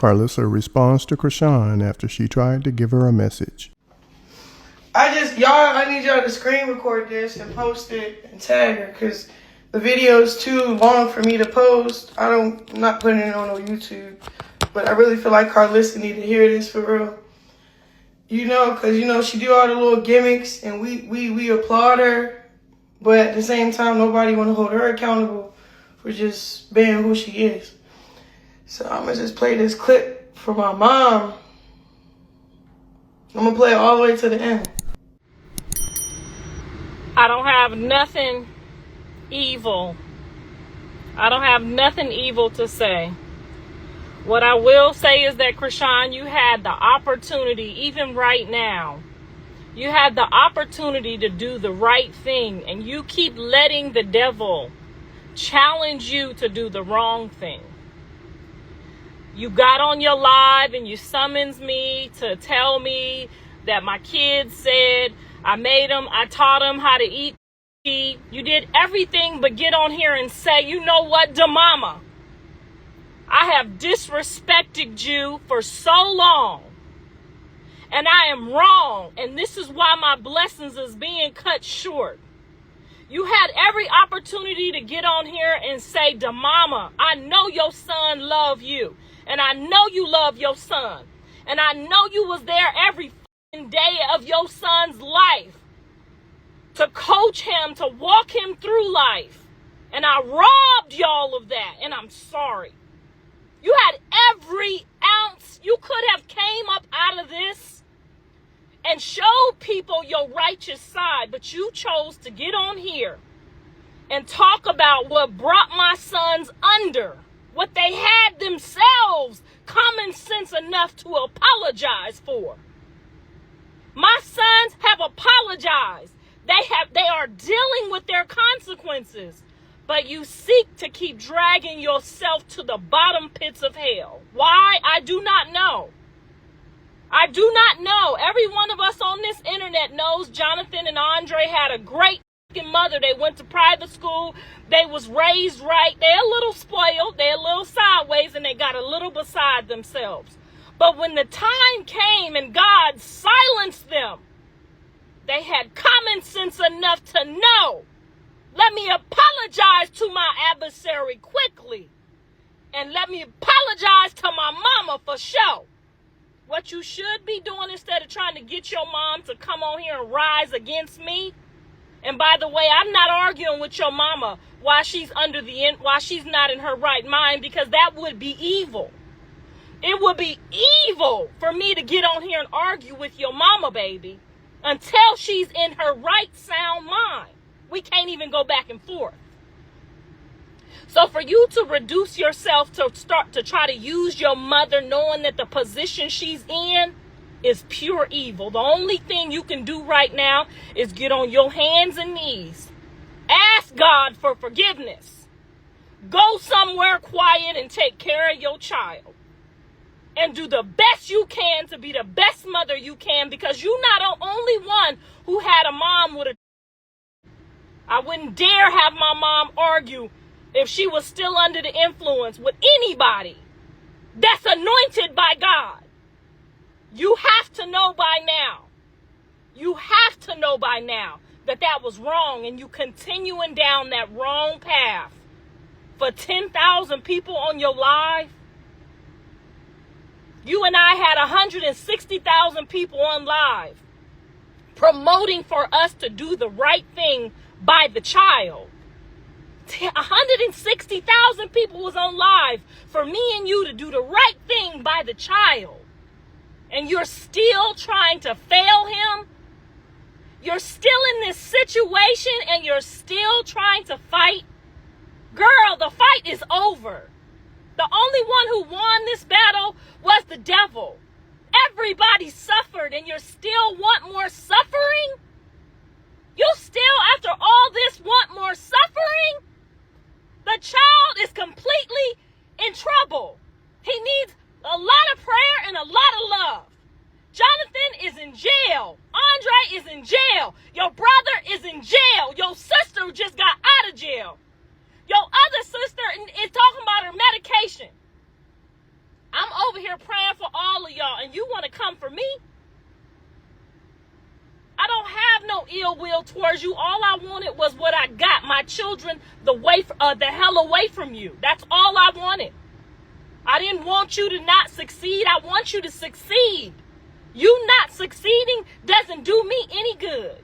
Karlissa responds to Chrisean after she tried to give her a message. I need y'all to screen record this and post it and tag her, because the video is too long for me to post. I'm not putting it on YouTube, but I really feel like Karlissa need to hear this for real. Because, she do all the little gimmicks, and we applaud her, but at the same time, nobody want to hold her accountable for just being who she is. So I'm going to just play this clip for my mom. I'm going to play it all the way to the end. I don't have nothing evil. I don't have nothing evil to say. What I will say is that, Chrisean, you had the opportunity, even right now, you had the opportunity to do the right thing, and you keep letting the devil challenge you to do the wrong thing. You got on your live and you summons me to tell me that my kids said I taught them how to eat. You did everything but get on here and say, you know what, mama, I have disrespected you for so long, and I am wrong, and this is why my blessings is being cut short. You had every opportunity to get on here and say, mama, I know your son love you, and I know you love your son, and I know you was there every day of your son's life to coach him, to walk him through life, and I robbed y'all of that, and I'm sorry. You had every ounce you could have came up out of this and showed people your righteous side, but you chose to get on here and talk about what brought my sons under, what they had themselves common sense enough to apologize for. My sons have apologized. They are dealing with their consequences. But you seek to keep dragging yourself to the bottom pits of hell. Why? I do not know. I do not know. Every one of us on this internet knows Jonathan and Andre had a great mother. They went to private school. They was raised right. They're a little spoiled. They're a little sideways, and they got a little beside themselves. But when the time came and God silenced them, they had common sense enough to know, let me apologize to my adversary quickly. And let me apologize to my mama for sure. What you should be doing instead of trying to get your mom to come on here and rise against me. And by the way, I'm not arguing with your mama why she's why she's not in her right mind, because that would be evil. It would be evil for me to get on here and argue with your mama, baby, until she's in her right sound mind. We can't even go back and forth. So for you to reduce yourself to start to try to use your mother knowing that the position she's in is pure evil. The only thing you can do right now is get on your hands and knees. Ask God for forgiveness. Go somewhere quiet and take care of your child. And do the best you can to be the best mother you can, because you're not the only one who had a mom with a... I wouldn't dare have my mom argue if she was still under the influence with anybody that's anointed by God. You have to know by now. You have to know by now that that was wrong, and you continuing down that wrong path for 10,000 people on your live. You and I had 160,000 people on live promoting for us to do the right thing by the child. 160,000 people was on live for me and you to do the right thing by the child. And you're still trying to fail him. You're still in this situation and you're still trying to fight. Girl, the fight is over. The only one who won this battle was the devil. Everybody suffered, and you still want more suffering? You still, after all this, want more suffering? The child is completely in trouble. He needs a lot of prayer and a lot of love. Jonathan is in jail. Andre is in jail. Your brother is in jail. Your sister just got out of jail. Your other sister is talking about her medication. I'm over here all of y'all, and you want to come for me? I don't have no ill will towards you. All I wanted was what I got. My children, the hell away from you. That's all I wanted. I didn't want you to not succeed. I want you to succeed. You not succeeding doesn't do me any good.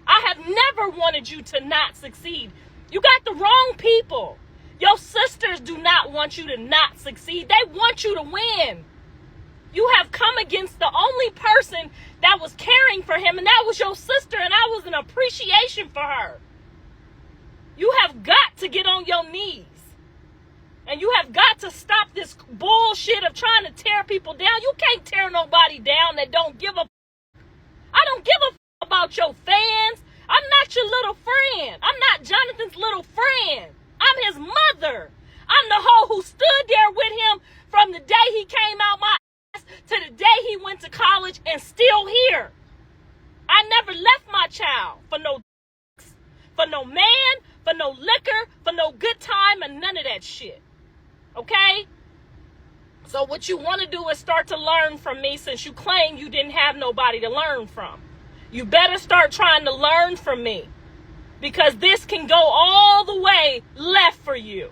I have never wanted you to not succeed. You got the wrong people. Your sisters do not want you to not succeed. They want you to win. You have come against the only person that was caring for him, and that was your sister, and that was an appreciation for her. You have got to get on your knees. And you have got to stop this bullshit of trying to tear people down. You can't tear nobody down that don't give a I don't give a about your fans. I'm not your little friend. I'm not Jonathan's little friend. I'm his mother. I'm the hoe who stood there with him from the day he came out my ass to the day he went to college and still here. I never left my child for no man, for no liquor, for no good time, and none of that shit. Okay? So what you want to do is start to learn from me, since you claim you didn't have nobody to learn from. You better start trying to learn from me, because this can go all the way left for you.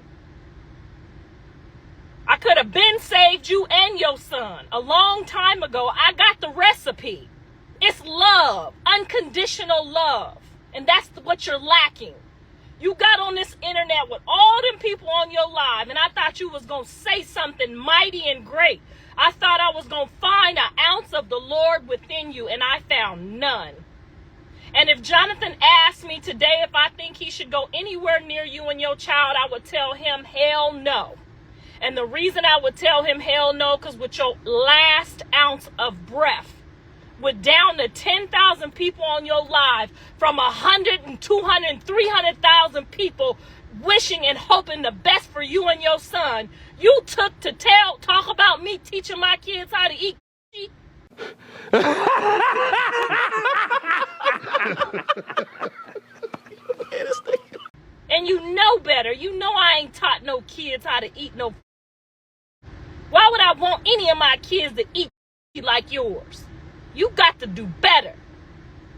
I could have been saved you and your son a long time ago. I got the recipe. It's love, unconditional love. And that's what you're lacking. You got on this internet with all them people on your live, and I thought you was going to say something mighty and great. I thought I was going to find an ounce of the Lord within you, and I found none. And if Jonathan asked me today if I think he should go anywhere near you and your child, I would tell him hell no. And the reason I would tell him hell no, because with your last ounce of breath, with down to 10,000 people on your live, from 100 and 200 and 300,000 people wishing and hoping the best for you and your son, you took to talk about me teaching my kids how to eat. And you know better. You know I ain't taught no kids how to eat no. Why would I want any of my kids to eat like yours? You got to do better.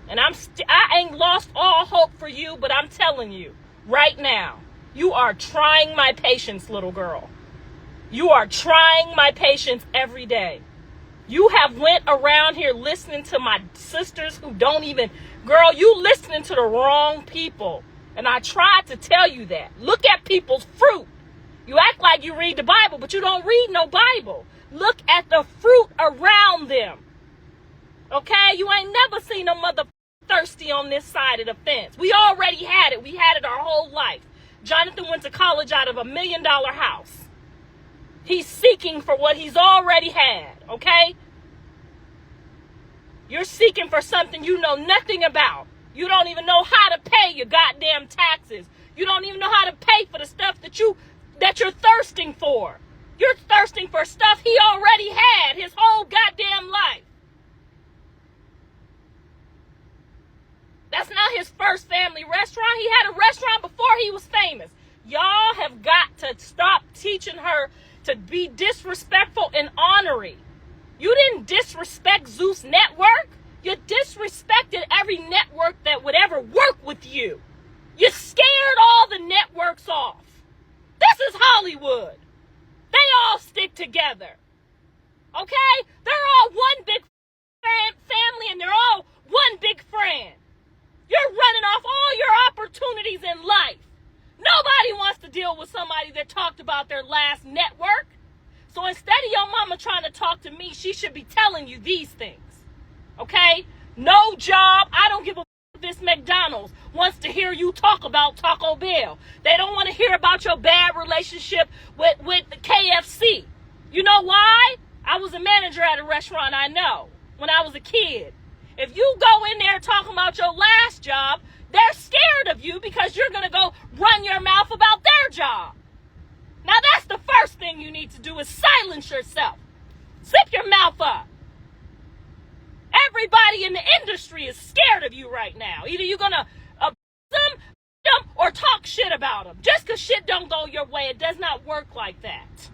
And I ain't lost all hope for you, but I'm telling you right now, you are trying my patience, little girl. You are trying my patience every day. You have went around here listening to my sisters who don't even, girl, you listening to the wrong people. And I tried to tell you that. Look at people's fruit. You act like you read the Bible, but you don't read no Bible. Look at the fruit around them. Okay? You ain't never seen no mother thirsty on this side of the fence. We already had it. We had it our whole life. Jonathan went to college out of $1 million house. He's seeking for what he's already had. Okay? You're seeking for something you know nothing about. You don't even know how to pay your goddamn taxes. You don't even know how to pay for the stuff that you're thirsting for. You're thirsting for stuff he already had his whole goddamn life. That's not his first family restaurant. He had a restaurant before he was famous. Y'all have got to stop teaching her to be disrespectful and honorary. You didn't disrespect Zeus Network. You disrespected every network that would ever work with you. You scared all the networks off. This is Hollywood. They all stick together. Okay? They're all one big family, and they're all one big friend. You're running off all your opportunities in life. Nobody wants to deal with somebody that talked about their last network. So instead of your mama trying to talk to me, she should be telling you these things. Okay? No job. I don't give a if this McDonald's wants to hear you talk about Taco Bell. They don't want to hear about your bad relationship with the KFC. You know why? I was a manager at a restaurant, I know, when I was a kid. If you go in there talking about your last job, they're scared of you because you're going to go run your mouth about their job. Now that's the first thing you need to do is silence yourself. Zip your mouth up. Everybody in the industry is scared of you right now. Either you're going to them or talk shit about them. Just because shit don't go your way, it does not work like that.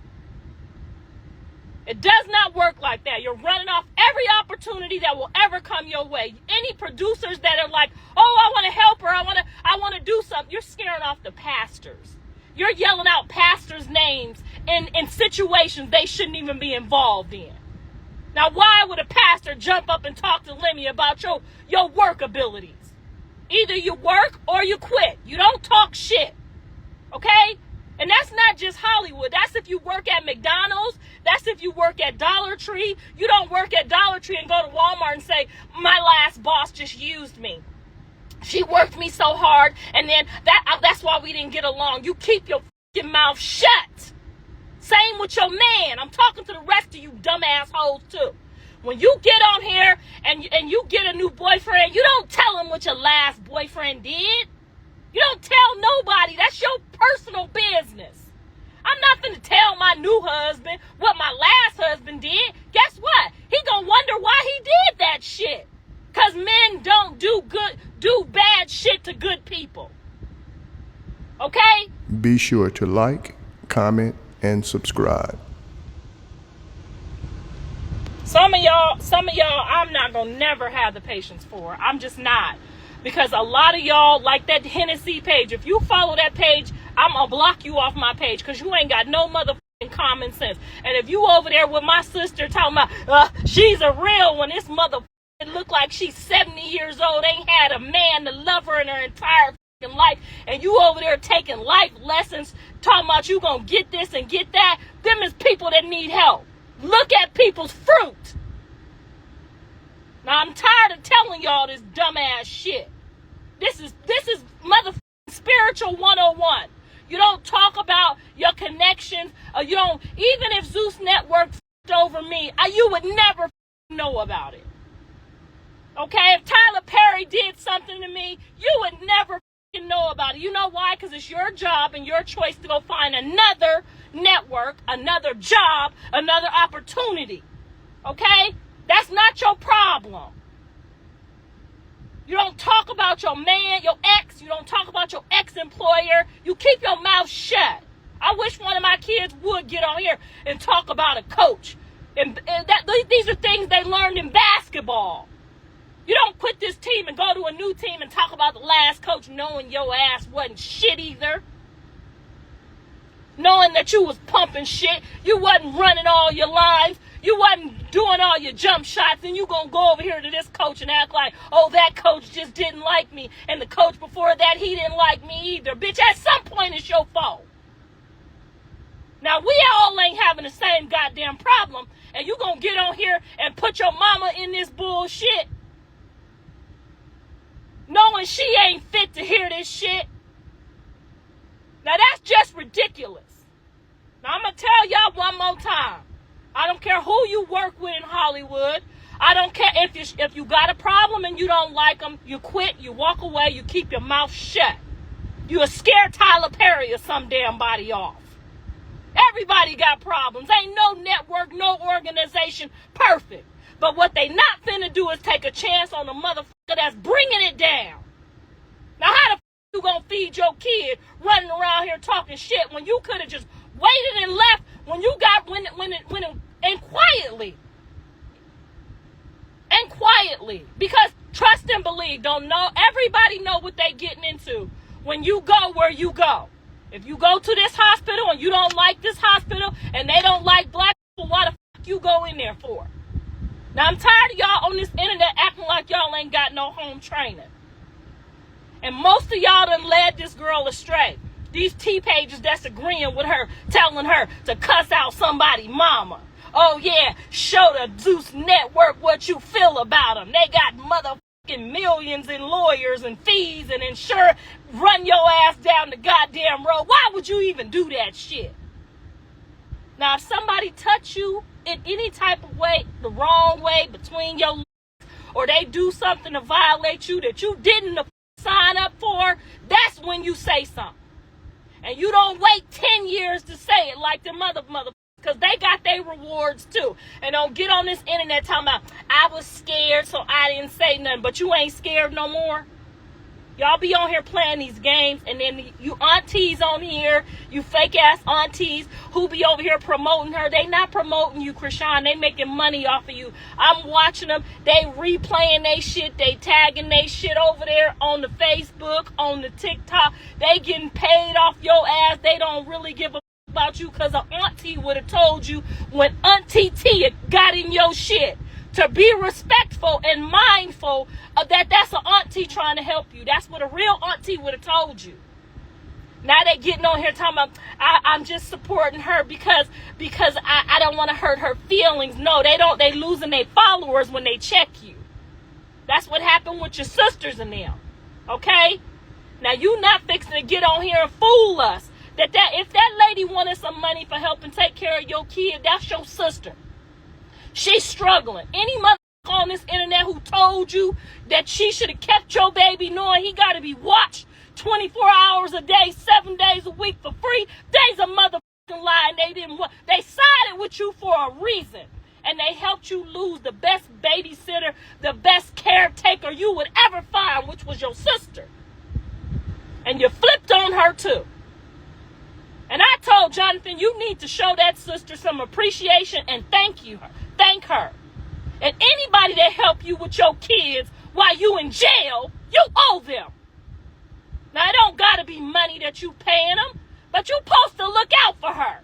It does not work like that. You're running off every opportunity that will ever come your way. Any producers that are like, oh, I want to help her, I want to do something, you're scaring off the pastors. You're yelling out pastors' names in situations they shouldn't even be involved in. Now, why would a pastor jump up and talk to Lemmy about your work abilities? Either you work or you quit. You don't talk shit. Okay? And that's not just Hollywood. That's if you work at McDonald's. That's if you work at Dollar Tree. You don't work at Dollar Tree and go to Walmart and say, my last boss just used me. She worked me so hard, and then that's why we didn't get along. You keep your fucking mouth shut. Same with your man. I'm talking to the rest of you dumb assholes too. When you get on here and you get a new boyfriend, you don't tell him what your last boyfriend did. You don't tell nobody. That's your personal business. I'm not going to tell my new husband what my last husband did. Guess what? He gonna wonder why he did that shit. Because men don't do bad shit to good people. Okay? Be sure to like, comment, and subscribe. Some of y'all, I'm not going to never have the patience for. I'm just not. Because a lot of y'all, like that Hennessy page, if you follow that page, I'm going to block you off my page because you ain't got no motherfucking common sense. And if you over there with my sister talking about, she's a real one, this motherfucker look like she's 70 years old, ain't had a man to love her in her entire life, and you over there taking life lessons, talking about you going to get this and get that, them is people that need help. Look at people's fruit. Now, I'm tired of telling y'all this dumbass shit. This is motherfucking spiritual 101. You don't talk about your connections. You don't, even if Zeus Network over me, you would never know about it. Okay? If Tyler Perry did something to me, you would never know about it. You know why? Because it's your job and your choice to go find another network, another job, another opportunity. Okay? That's not your problem. You don't talk about your man, your ex. You don't talk about your ex-employer. You keep your mouth shut. I wish one of my kids would get on here and talk about a coach. And these are things they learned in basketball. You don't quit this team and go to a new team and talk about the last coach knowing your ass wasn't shit either. Knowing that you was pumping shit. You wasn't running all your lines. You wasn't doing all your jump shots. And you gonna go over here to this coach and act like, oh, that coach just didn't like me. And the coach before that, he didn't like me either. Bitch, at some point it's your fault. Now, we all ain't having the same goddamn problem. And you gonna get on here and put your mama in this bullshit. Knowing she ain't fit to hear this shit. Now that's just ridiculous. Now I'm going to tell y'all one more time. I don't care who you work with in Hollywood. I don't care if you got a problem and you don't like them. You quit, you walk away, you keep your mouth shut. You'll scare Tyler Perry or some damn body off. Everybody got problems. Ain't no network, no organization perfect. But what they not finna do is take a chance on a motherfucker that's bringing it down. Now, how the you gonna feed your kid running around here talking shit when you could have just waited and left when you got and quietly, because trust and believe. Don't know everybody know what they getting into when you go where you go. If you go to this hospital and you don't like this hospital and they don't like black people, why the fuck you go in there for? Now, I'm tired of y'all on this internet acting like y'all ain't got no home training. And most of y'all done led this girl astray. These T-pages that's agreeing with her, telling her to cuss out somebody mama. Oh, yeah, show the Zeus Network what you feel about them. They got motherfucking millions in lawyers and fees and insurance. Run your ass down the goddamn road. Why would you even do that shit? Now, if somebody touch you in any type of way, the wrong way, between your legs, or they do something to violate you that you didn't sign up for, that's when you say something. And you don't wait 10 years to say it like the mother, because they got their rewards too. And don't get on this internet talking about, I was scared, so I didn't say nothing. But you ain't scared no more. Y'all be on here playing these games, and then you aunties on here, you fake ass aunties who be over here promoting her. They not promoting you, Chrisean. They making money off of you. I'm watching them. They replaying they shit. They tagging they shit over there on the Facebook, on the TikTok. They getting paid off your ass. They don't really give a about you, because an auntie would have told you when Auntie Tia got in your shit to be respectful and mindful of that. That's an auntie trying to help you. That's what a real auntie would have told you. Now they getting on here talking about, I'm just supporting her because I don't want to hurt her feelings. No, they don't. They losing their followers when they check you. That's what happened with your sisters and them. Okay? Now you not fixing to get on here and fool us. That if that lady wanted some money for helping take care of your kid, that's your sister. She's struggling. Any mother on this internet who told you that she should have kept your baby knowing he got to be watched 24 hours a day, 7 days a week for free, they's a motherfucking lie, and they sided with you for a reason. And they helped you lose the best babysitter, the best caretaker you would ever find, which was your sister. And you flipped on her too. And I told Jonathan, you need to show that sister some appreciation and thank her. And anybody that helped you with your kids while you in jail, you owe them. Now, it don't got to be money that you paying them, but you supposed to look out for her.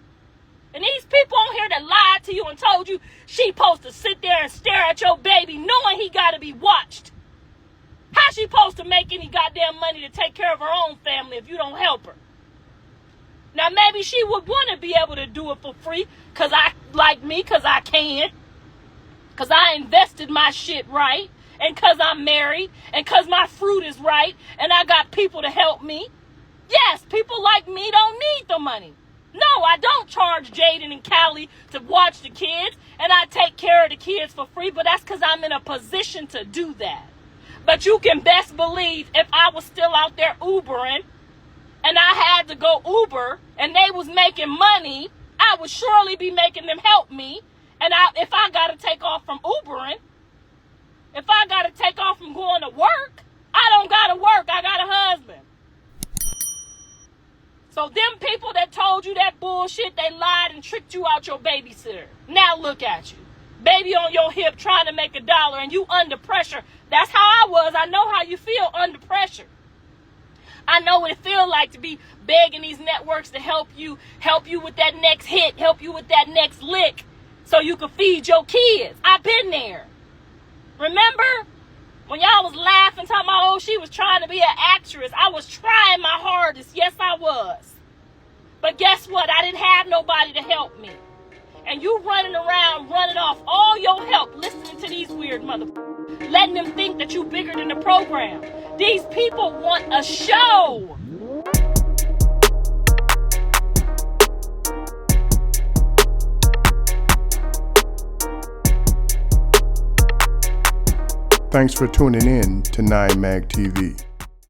And these people on here that lied to you and told you she supposed to sit there and stare at your baby knowing he got to be watched. How she supposed to make any goddamn money to take care of her own family if you don't help her? Now, maybe she would want to be able to do it for free because I can. Because I invested my shit right. And because I'm married. And because my fruit is right. And I got people to help me. Yes, people like me don't need the money. No, I don't charge Jaden and Callie to watch the kids. And I take care of the kids for free. But that's because I'm in a position to do that. But you can best believe if I was still out there Ubering, and I had to go Uber, and they was making money, I would surely be making them help me. And if I got to take off from Ubering, if I got to take off from going to work, I don't got to work. I got a husband. So them people that told you that bullshit, they lied and tricked you out your babysitter. Now look at you. Baby on your hip trying to make $1 and you under pressure. That's how I was. I know how you feel under pressure. I know what it feels like to be begging these networks to help you with that next hit, help you with that next lick, so you can feed your kids. I've been there. Remember when y'all was laughing, talking about, oh, she was trying to be an actress? I was trying my hardest. Yes, I was. But guess what? I didn't have nobody to help me. And you running around, running off all your help, listening to these weird motherfuckers, letting them think that you bigger than the program. These people want a show. Thanks for tuning in to 9 Mag TV.